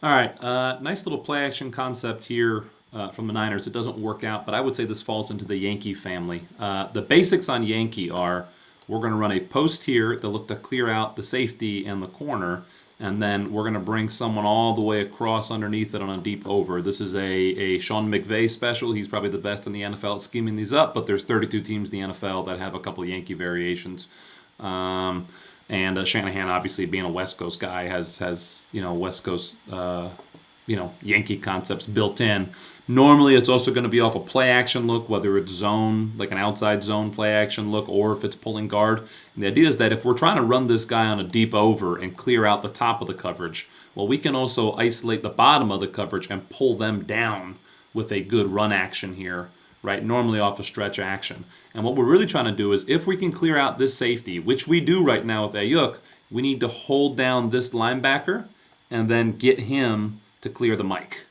All right, nice little play action concept here from the Niners. It doesn't work out, but I would say this falls into the Yankee family. The basics on Yankee are we're going to run a post here to look to clear out the safety and the corner, and then we're going to bring someone all the way across underneath it on a deep over. This is a Sean McVay special. He's probably the best in the NFL at scheming these up, but there's 32 teams in the NFL that have a couple of Yankee variations. And Shanahan, obviously being a West Coast guy, has West Coast Yankee concepts built in. Normally, it's also going to be off a play action look, whether it's zone, like an outside zone play action look, or if it's pulling guard. And the idea is that if we're trying to run this guy on a deep over and clear out the top of the coverage, well, we can also isolate the bottom of the coverage and pull them down with a good run action here, right? Normally off a stretch action. And what we're really trying to do is if we can clear out this safety, which we do right now with Ayuk, we need to hold down this linebacker and then get him to clear the mic.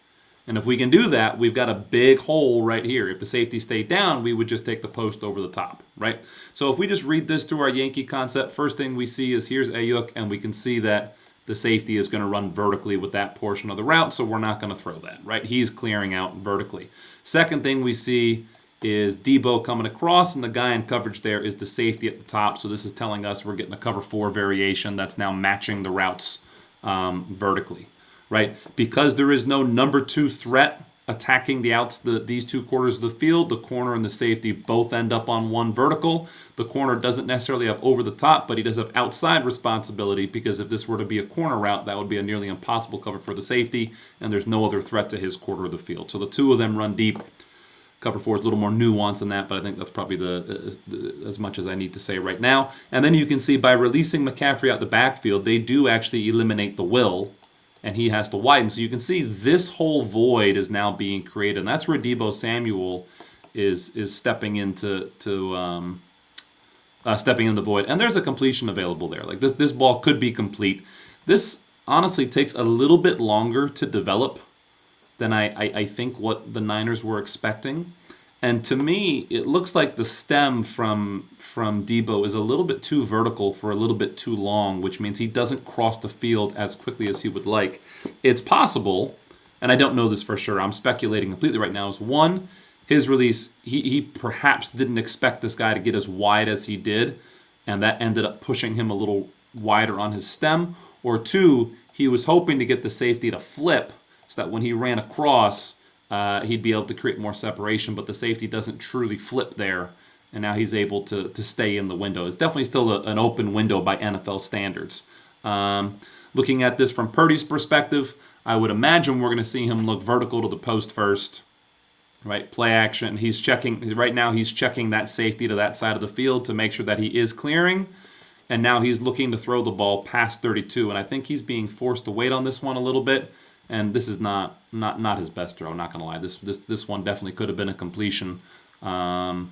And if we can do that, we've got a big hole right here. If the safety stayed down, we would just take the post over the top, right? So if we just read this through our Yankee concept, first thing we see is here's Ayuk, and we can see that the safety is going to run vertically with that portion of the route, so we're not going to throw that, right? He's clearing out vertically. Second thing we see is Debo coming across, and the guy in coverage there is the safety at the top. So this is telling us we're getting a cover 4 variation that's now matching the routes vertically, right? Because there is no number 2 threat attacking these two quarters of the field, the corner and the safety both end up on one vertical. The corner doesn't necessarily have over the top, but he does have outside responsibility, because if this were to be a corner route, that would be a nearly impossible cover for the safety, and there's no other threat to his quarter of the field. So the two of them run deep. Cover 4 is a little more nuanced than that, but I think that's probably as much as I need to say right now. And then you can see by releasing McCaffrey out the backfield, they do actually eliminate the will, and he has to widen. So you can see this whole void is now being created, and that's where Debo Samuel is stepping into stepping in the void. And there's a completion available there. Like this ball could be complete. This honestly takes a little bit longer to develop than I think what the Niners were expecting. And to me, it looks like the stem from Debo is a little bit too vertical for a little bit too long, which means he doesn't cross the field as quickly as he would like. It's possible, and I don't know this for sure, I'm speculating completely right now, is one, his release, he perhaps didn't expect this guy to get as wide as he did, and that ended up pushing him a little wider on his stem. Or two, he was hoping to get the safety to flip so that when he ran across, he'd be able to create more separation, but the safety doesn't truly flip there, and now he's able to stay in the window. It's definitely still an open window by NFL standards. Looking at this from Purdy's perspective, I would imagine we're going to see him look vertical to the post first, right? Play action. He's checking that safety to that side of the field to make sure that he is clearing, and now he's looking to throw the ball past 32, and I think he's being forced to wait on this one a little bit. And this is not his best throw. Not gonna lie. This one definitely could have been a completion, but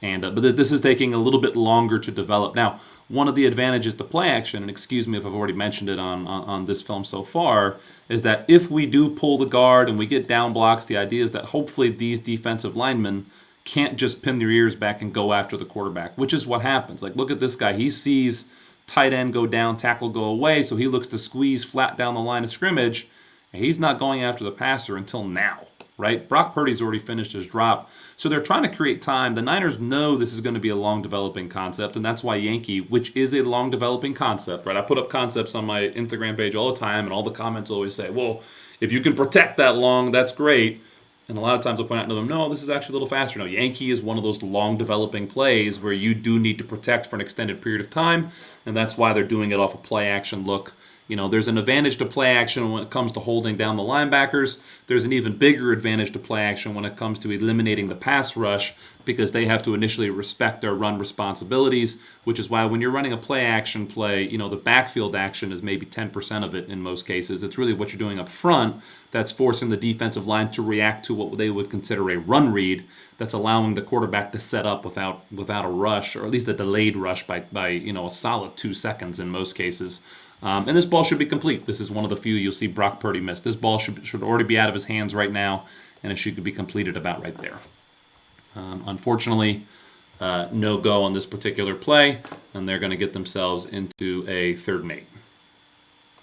this is taking a little bit longer to develop. Now, one of the advantages to play action, and excuse me if I've already mentioned it on this film so far, is that if we do pull the guard and we get down blocks, the idea is that hopefully these defensive linemen can't just pin their ears back and go after the quarterback, which is what happens. Like, look at this guy. He sees tight end go down, tackle go away, so he looks to squeeze flat down the line of scrimmage. He's not going after the passer until now, right? Brock Purdy's already finished his drop. So they're trying to create time. The Niners know this is going to be a long developing concept, and that's why Yankee, which is a long developing concept, right? I put up concepts on my Instagram page all the time, and all the comments always say, well, if you can protect that long, that's great. And a lot of times I'll point out to them, no, this is actually a little faster. No, Yankee is one of those long developing plays where you do need to protect for an extended period of time, and that's why they're doing it off a play action look. You know, there's an advantage to play action when it comes to holding down the linebackers. There's an even bigger advantage to play action when it comes to eliminating the pass rush, because they have to initially respect their run responsibilities, which is why when you're running a play action play, you know, the backfield action is maybe 10% of it in most cases. It's really what you're doing up front that's forcing the defensive line to react to what they would consider a run read that's allowing the quarterback to set up without a rush, or at least a delayed rush by you know, a solid 2 seconds in most cases. And this ball should be complete. This is one of the few you'll see Brock Purdy miss. This ball should already be out of his hands right now, and it should be completed about right there. Unfortunately, no go on this particular play, and they're going to get themselves into a 3rd and 8.